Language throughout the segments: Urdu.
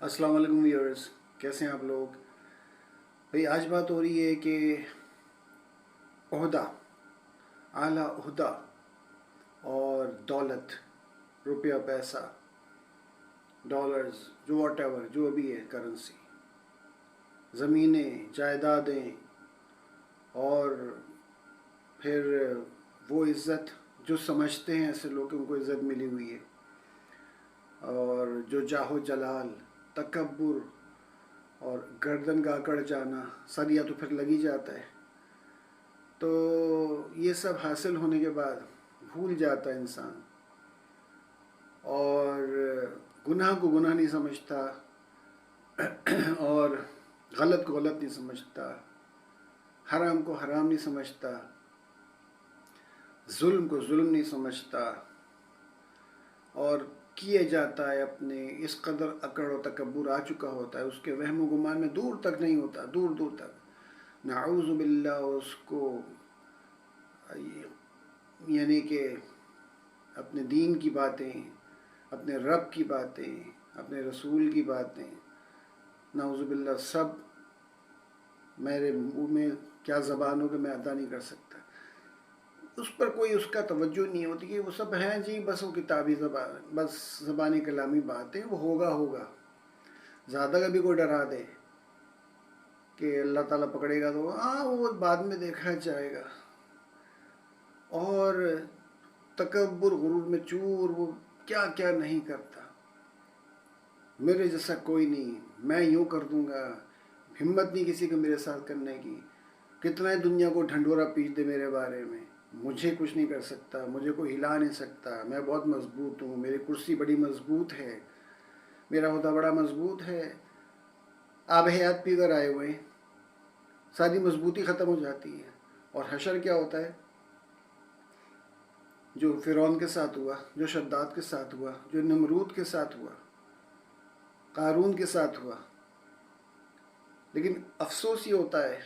السلام علیکم ویورز، کیسے ہیں آپ لوگ؟ بھئی آج بات ہو رہی ہے کہ عہدہ، اعلیٰ عہدہ اور دولت، روپیہ پیسہ، ڈالرز، جو واٹ ایور جو بھی ہے کرنسی، زمینیں، جائیدادیں، اور پھر وہ عزت جو سمجھتے ہیں ایسے لوگ کہ ان کو عزت ملی ہوئی ہے، اور جو جاہ و جلال، تکبر اور گردن کا اکڑ جانا، سر یا تو پھر لگ ہی جاتا ہے، تو یہ سب حاصل ہونے کے بعد بھول جاتا ہے انسان، اور گناہ کو گناہ نہیں سمجھتا، اور غلط کو غلط نہیں سمجھتا، حرام کو حرام نہیں سمجھتا، ظلم کو ظلم نہیں سمجھتا، اور کیے جاتا ہے اپنے اس قدر اکڑ و تکبر آ چکا ہوتا ہے، اس کے وہم و گمان میں دور تک نہیں ہوتا، دور دور تک نعوذ باللہ اس کو یعنی کہ اپنے دین کی باتیں، اپنے رب کی باتیں، اپنے رسول کی باتیں، نعوذ باللہ سب میرے منہ میں کیا زبان ہو کہ میں ادا نہیں کر سکتا، اس پر کوئی اس کا توجہ نہیں ہوتی کہ وہ سب ہیں جی، بس وہ کتابی زبان، بس زبانی کلامی باتیں، وہ ہوگا ہوگا، زیادہ کا بھی کوئی ڈرا دے کہ اللہ تعالیٰ پکڑے گا تو ہاں وہ بعد میں دیکھا جائے گا، اور تکبر غرور میں چور وہ کیا کیا نہیں کرتا، میرے جیسا کوئی نہیں، میں یوں کر دوں گا، ہمت نہیں کسی کو میرے ساتھ کرنے کی، کتنا ہی دنیا کو ڈھنڈورا پیٹ دے میرے بارے میں، مجھے کچھ نہیں کر سکتا، مجھے کوئی ہلا نہیں سکتا، میں بہت مضبوط ہوں، میری کرسی بڑی مضبوط ہے، میرا عہدہ بڑا مضبوط ہے، آب حیات پی کر آئے ہوئے ہیں، ساری مضبوطی ختم ہو جاتی ہے، اور حشر کیا ہوتا ہے؟ جو فرعون کے ساتھ ہوا، جو شداد کے ساتھ ہوا، جو نمرود کے ساتھ ہوا، قارون کے ساتھ ہوا، لیکن افسوس یہ ہوتا ہے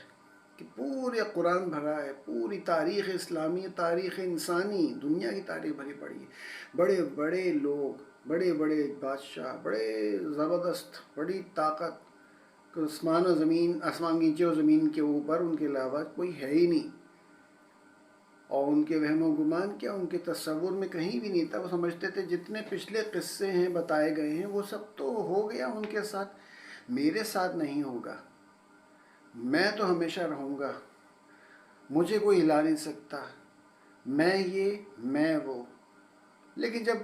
کہ پورے قرآن بھرا ہے، پوری تاریخ اسلامی، تاریخ انسانی، دنیا کی تاریخ بھری پڑی ہے، بڑے بڑے لوگ، بڑے بڑے بادشاہ، بڑے زبردست، بڑی طاقت، آسمان و زمین، آسمان کے نیچے و زمین کے اوپر ان کے علاوہ کوئی ہے ہی نہیں، اور ان کے وہم و گمان کیا، ان کے تصور میں کہیں بھی نہیں تھا، وہ سمجھتے تھے جتنے پچھلے قصے ہیں بتائے گئے ہیں وہ سب تو ہو گیا ان کے ساتھ، میرے ساتھ نہیں ہوگا، میں تو ہمیشہ رہوں گا، مجھے کوئی ہلا نہیں سکتا، میں یہ میں وہ، لیکن جب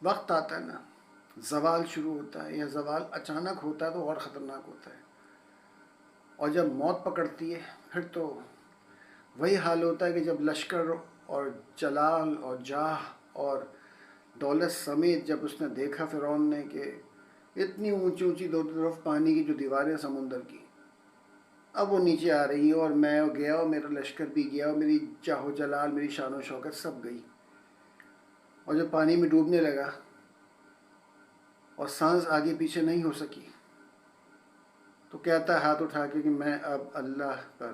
وقت آتا ہے نا، زوال شروع ہوتا ہے یا زوال اچانک ہوتا ہے تو اور خطرناک ہوتا ہے، اور جب موت پکڑتی ہے پھر تو وہی حال ہوتا ہے کہ جب لشکر اور جلال اور جاہ اور دولت سمیت جب اس نے دیکھا فرعون نے کہ اتنی اونچی اونچی دو طرف پانی کی جو دیواریں سمندر کی، اب وہ نیچے آ رہی ہے اور میں گیا اور میرا لشکر بھی گیا اور میری جاہ و جلال، میری شان و شوکت سب گئی، اور جب پانی میں ڈوبنے لگا اور سانس آگے پیچھے نہیں ہو سکی تو کہتا ہے ہاتھ اٹھا کے کہ میں اب اللہ پر،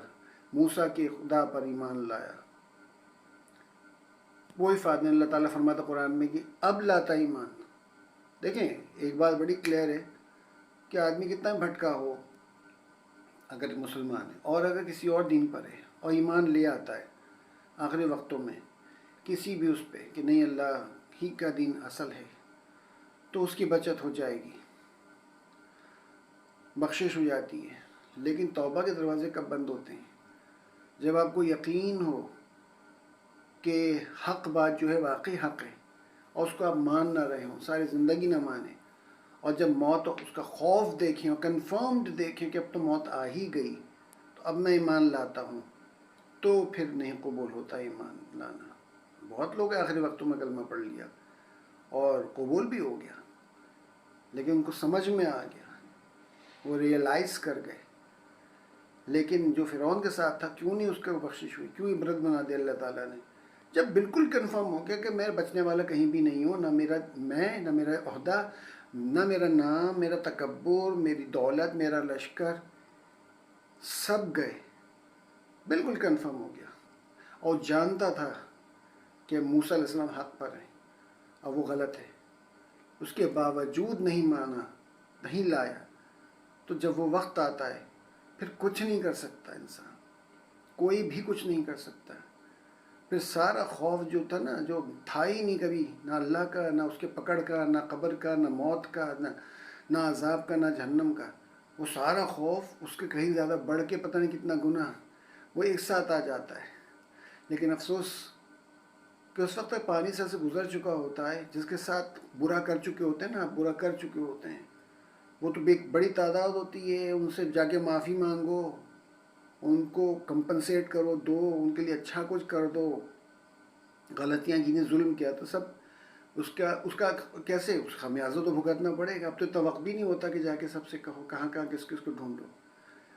موسیٰ کے خدا پر ایمان لایا، وہی فائدہ اللہ تعالیٰ فرماتا قرآن میں کہ اب لاتا ایمان۔ دیکھیں ایک بات بڑی کلیئر ہے کہ آدمی کتنا بھٹکا ہو، اگر مسلمان ہے اور اگر کسی اور دین پر ہے اور ایمان لے آتا ہے آخری وقتوں میں کسی بھی اس پہ کہ نہیں اللہ ہی کا دین اصل ہے، تو اس کی بچت ہو جائے گی، بخشش ہو جاتی ہے، لیکن توبہ کے دروازے کب بند ہوتے ہیں؟ جب آپ کو یقین ہو کہ حق بات جو ہے واقعی حق ہے اور اس کو آپ مان نہ رہے ہوں، ساری زندگی نہ مانیں، اور جب موت اس کا خوف دیکھیں اور کنفرمڈ دیکھیں کہ اب تو موت آ ہی گئی تو اب میں ایمان لاتا ہوں، تو پھر نہیں قبول ہوتا ایمان لانا۔ بہت لوگ آخری وقتوں میں کلمہ پڑھ لیا اور قبول بھی ہو گیا، لیکن ان کو سمجھ میں آ گیا، وہ ریئلائز کر گئے، لیکن جو فرعون کے ساتھ تھا کیوں نہیں اس کو بخشش ہوئی، کیوں عبرت بنا دیا اللہ تعالیٰ نے؟ جب بالکل کنفرم ہو گیا کہ میں بچنے والا کہیں بھی نہیں ہوں، نہ میرا میں، نہ میرا عہدہ، نہ میرا نام، میرا تکبر، میری دولت، میرا لشکر، سب گئے، بالکل کنفرم ہو گیا، اور جانتا تھا کہ موسیٰ علیہ السلام حق پر ہیں اور وہ غلط ہے، اس کے باوجود نہیں مانا، نہیں لایا تو جب وہ وقت آتا ہے پھر کچھ نہیں کر سکتا انسان، کوئی بھی کچھ نہیں کر سکتا۔ پھر سارا خوف جو تھا نا، جو تھا ہی نہیں کبھی، نہ اللہ کا، نہ اس کے پکڑ کا، نہ قبر کا، نہ موت کا، نہ عذاب کا، نہ جہنم کا، وہ سارا خوف اس کے کہیں زیادہ بڑھ کے پتہ نہیں کتنا گناہ وہ ایک ساتھ آ جاتا ہے۔ لیکن افسوس کہ اس وقت تک پانی سر سے گزر چکا ہوتا ہے، جس کے ساتھ برا کر چکے ہوتے ہیں نا، برا کر چکے ہوتے ہیں، وہ تو ایک بڑی تعداد ہوتی ہے، ان سے جا کے معافی مانگو، ان کو کمپنسیٹ کرو، دو ان کے لیے اچھا کچھ کر دو، غلطیاں جنہیں ظلم کیا تو سب اس کا کیسے اس خمیازہ تو بھگتنا پڑے گا۔ اب تو اتنا وقت بھی نہیں ہوتا کہ جا کے سب سے کہو کہاں کہاں کس کس کو ڈھونڈو،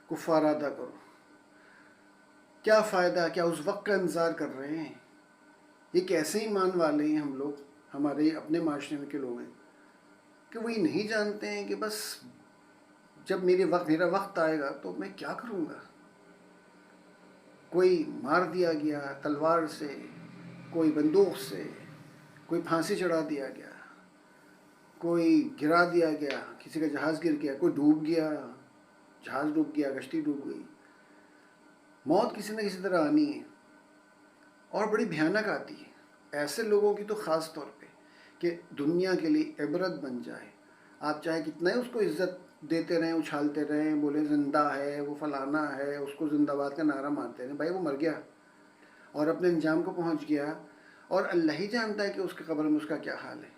کفارہ ادا کرو۔ کیا فائدہ، کیا اس وقت کا انتظار کر رہے ہیں؟ یہ کیسے ایمان والے ہیں ہم لوگ، ہمارے اپنے معاشرے میں کے لوگ ہیں کہ وہ یہ نہیں جانتے ہیں کہ بس جب میرا وقت آئے گا تو میں کیا کروں گا۔ کوئی مار دیا گیا تلوار سے، کوئی بندوق سے، کوئی پھانسی چڑھا دیا گیا، کوئی گرا دیا گیا، کسی کا جہاز گر گیا، کوئی ڈوب گیا، جہاز ڈوب گیا، کشتی ڈوب گئی۔ موت کسی نہ کسی طرح آنی ہے، اور بڑی بھیانک آتی ہے۔ ایسے لوگوں کی تو خاص طور پہ کہ دنیا کے لیے عبرت بن جائے۔ آپ چاہے کتنا ہی اس کو عزت دیتے رہیں، اچھالتے رہیں، بولے زندہ ہے، وہ فلانا ہے، اس کو زندہ باد کا نعرہ مارتے رہیں، بھائی وہ مر گیا اور اپنے انجام کو پہنچ گیا، اور اللہ ہی جانتا ہے کہ اس کے قبر میں اس کا کیا حال ہے۔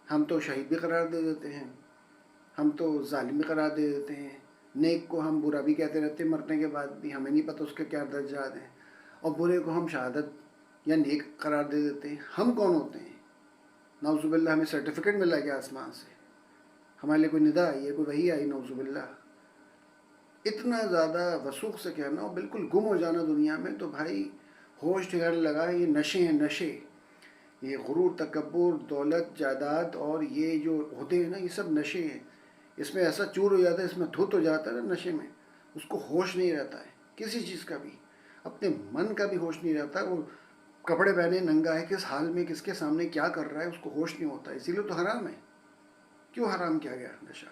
ہم تو شہید بھی قرار دے دیتے ہیں، ہم تو ظالم بھی قرار دے دیتے ہیں، نیک کو ہم برا بھی کہتے رہتے ہیں، مرنے کے بعد بھی ہمیں نہیں پتہ اس کے کیا درجات ہیں، اور برے کو ہم شہادت یا نیک قرار دے دیتے ہیں۔ ہم کون ہوتے ہیں؟ نعوذ باللہ ہمیں سرٹیفکیٹ ملا گیا آسمان سے، ہمارے لیے کوئی ندا آئی ہے، کوئی وحی آئی، نعوذ باللہ۔ اتنا زیادہ وسوخ سے کہنا اور بالکل گم ہو جانا دنیا میں، تو بھائی ہوش ٹھکانے لگا۔ یہ نشے ہیں، نشے، یہ غرور، تکبر، دولت، جائیداد اور یہ جو عہدے ہیں نا، یہ سب نشے ہیں۔ اس میں ایسا چور ہو جاتا ہے، اس میں دھت ہو جاتا ہے نا نشے میں، اس کو ہوش نہیں رہتا ہے کسی چیز کا بھی، اپنے من کا بھی ہوش نہیں رہتا ہے۔ وہ کپڑے پہنے ننگا ہے، کس حال میں کس کے سامنے کیا کر رہا ہے اس کو ہوش نہیں ہوتا ہے۔ اسی لیے تو حرام ہے۔ کیوں حرام کیا گیا نشہ؟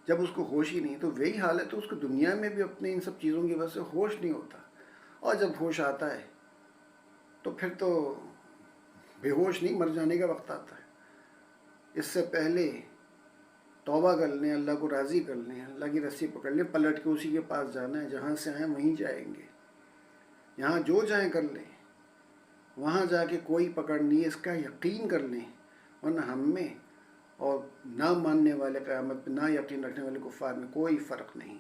جب اس کو ہوش ہی نہیں، تو وہی حال ہے، تو اس کو دنیا میں بھی اپنے ان سب چیزوں کی وجہ سے ہوش نہیں ہوتا، اور جب ہوش آتا ہے تو پھر تو بے ہوش نہیں، مر جانے کا وقت آتا ہے۔ اس سے پہلے توبہ کر لیں، اللہ کو راضی کر لیں، اللہ کی رسی پکڑ لیں، پلٹ کے اسی کے پاس جانا ہے، جہاں سے آئیں وہیں جائیں گے، یہاں جو چاہیں کر لیں، وہاں جا کے کوئی پکڑ نہیں ہے، اس کا یقین کر لیں، ورنہ ہم میں اور نہ ماننے والے قیامت میں، نہ یقین رکھنے والے کفار میں کوئی فرق نہیں۔